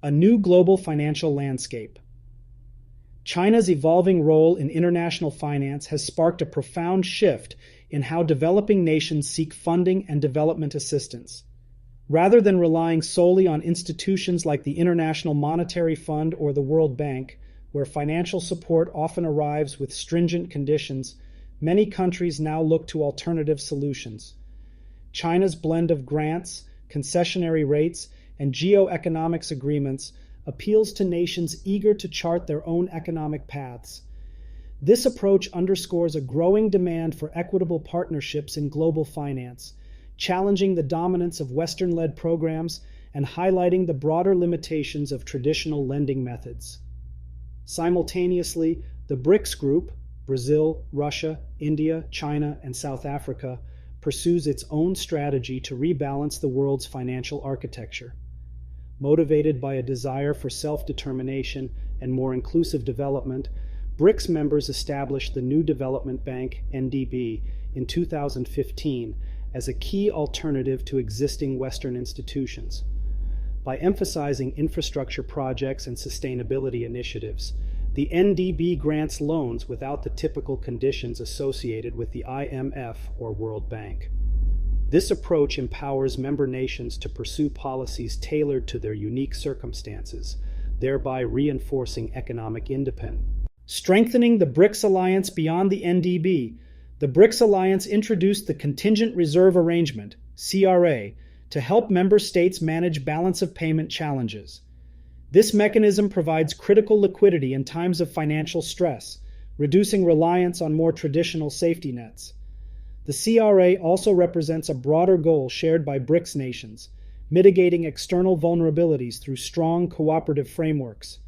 A new global financial landscape. China's evolving role in international finance has sparked a profound shift in how developing nations seek funding and development assistance. Rather than relying solely on institutions like the International Monetary Fund or the World Bank, where financial support often arrives with stringent conditions, many countries now look to alternative solutions. China's blend of grants, concessionary rates, and geo-economics agreements appeals to nations eager to chart their own economic paths. This approach underscores a growing demand for equitable partnerships in global finance, challenging the dominance of Western-led programs and highlighting the broader limitations of traditional lending methods. Simultaneously, the BRICS group, Brazil, Russia, India, China, and South Africa, pursues its own strategy to rebalance the world's financial architecture. Motivated by a desire for self-determination and more inclusive development, BRICS members established the New Development Bank, NDB, in 2015 as a key alternative to existing Western institutions. By emphasizing infrastructure projects and sustainability initiatives, the NDB grants loans without the typical conditions associated with the IMF or World Bank. This approach empowers member nations to pursue policies tailored to their unique circumstances, thereby reinforcing economic independence. Strengthening the BRICS alliance beyond the NDB, the BRICS alliance introduced the Contingent Reserve Arrangement, CRA, to help member states manage balance of payment challenges. This mechanism provides critical liquidity in times of financial stress, reducing reliance on more traditional safety nets. The CRA also represents a broader goal shared by BRICS nations, mitigating external vulnerabilities through strong cooperative frameworks.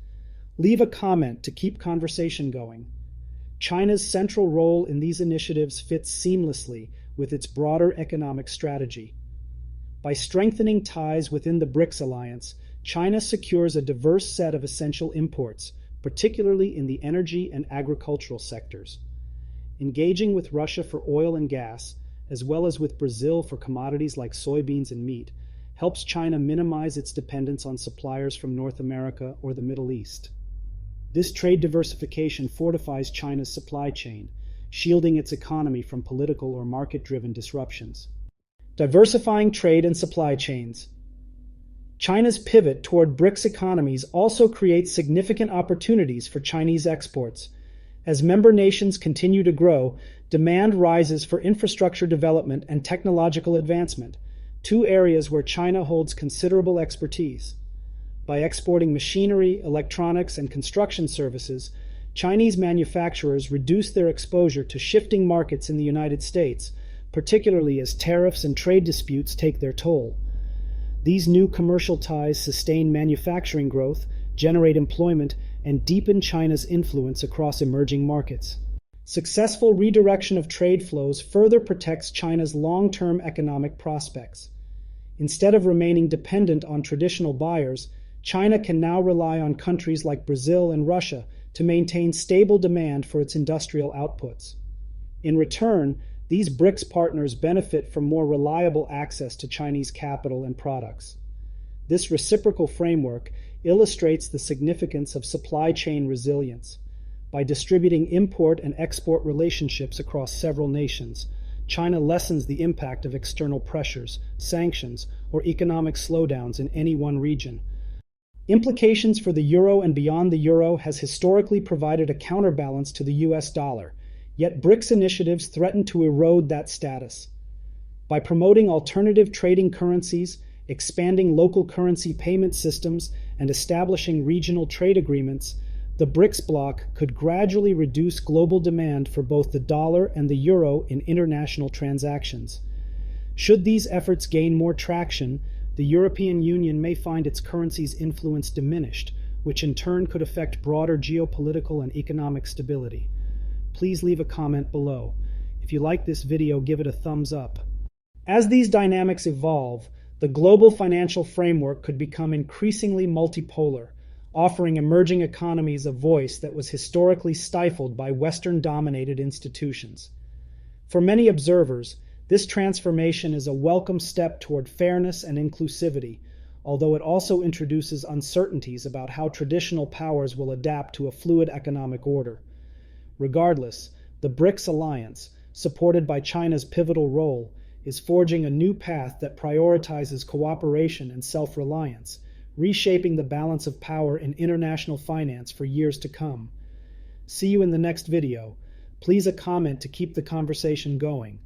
Leave a comment to keep conversation going. China's central role in these initiatives fits seamlessly with its broader economic strategy. By strengthening ties within the BRICS alliance, China secures a diverse set of essential imports, particularly in the energy and agricultural sectors. Engaging with Russia for oil and gas, as well as with Brazil for commodities like soybeans and meat, helps China minimize its dependence on suppliers from North America or the Middle East. This trade diversification fortifies China's supply chain, shielding its economy from political or market-driven disruptions. Diversifying trade and supply chains. China's pivot toward BRICS economies also creates significant opportunities for Chinese exports. As member nations continue to grow, demand rises for infrastructure development and technological advancement, two areas where China holds considerable expertise. By exporting machinery, electronics, and construction services, Chinese manufacturers reduce their exposure to shifting markets in the United States, particularly as tariffs and trade disputes take their toll. These new commercial ties sustain manufacturing growth, generate employment, and deepen China's influence across emerging markets. Successful redirection of trade flows further protects China's long-term economic prospects. Instead of remaining dependent on traditional buyers, China can now rely on countries like Brazil and Russia to maintain stable demand for its industrial outputs. In return, these BRICS partners benefit from more reliable access to Chinese capital and products. This reciprocal framework illustrates the significance of supply chain resilience. By distributing import and export relationships across several nations, China lessens the impact of external pressures, sanctions, or economic slowdowns in any one region. Implications for the euro and beyond the euro has historically provided a counterbalance to the US dollar, yet BRICS initiatives threaten to erode that status. By promoting alternative trading currencies, expanding local currency payment systems, and establishing regional trade agreements, the BRICS bloc could gradually reduce global demand for both the dollar and the euro in international transactions. Should these efforts gain more traction, the European Union may find its currency's influence diminished, which in turn could affect broader geopolitical and economic stability. Please leave a comment below. If you like this video, give it a thumbs up. As these dynamics evolve, the global financial framework could become increasingly multipolar, offering emerging economies a voice that was historically stifled by Western-dominated institutions. For many observers, this transformation is a welcome step toward fairness and inclusivity, although it also introduces uncertainties about how traditional powers will adapt to a fluid economic order. Regardless, the BRICS alliance, supported by China's pivotal role, is forging a new path that prioritizes cooperation and self-reliance, reshaping the balance of power in international finance for years to come. See you in the next video. Please a comment to keep the conversation going.